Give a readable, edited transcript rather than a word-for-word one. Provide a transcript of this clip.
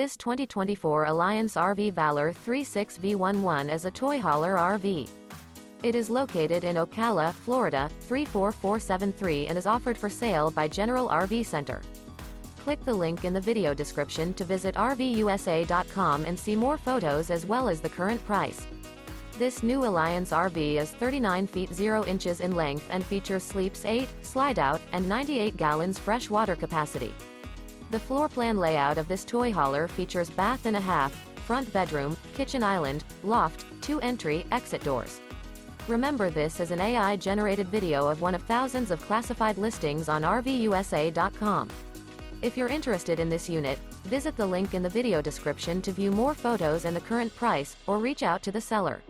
This 2024 Alliance RV Valor 36V11 is a toy hauler RV. It is located in Ocala, Florida, 34473 and is offered for sale by General RV Center. Click the link in the video description to visit RVUSA.com and see more photos as well as the current price. This new Alliance RV is 39 feet 0 inches in length and features sleeps 8, slide-out, and 98 gallons fresh water capacity. The floor plan layout of this toy hauler features bath and a half, front bedroom, kitchen island, loft, 2 entry, exit doors. Remember, this is an AI-generated video of one of thousands of classified listings on RVUSA.com. If you're interested in this unit, visit the link in the video description to view more photos and the current price, or reach out to the seller.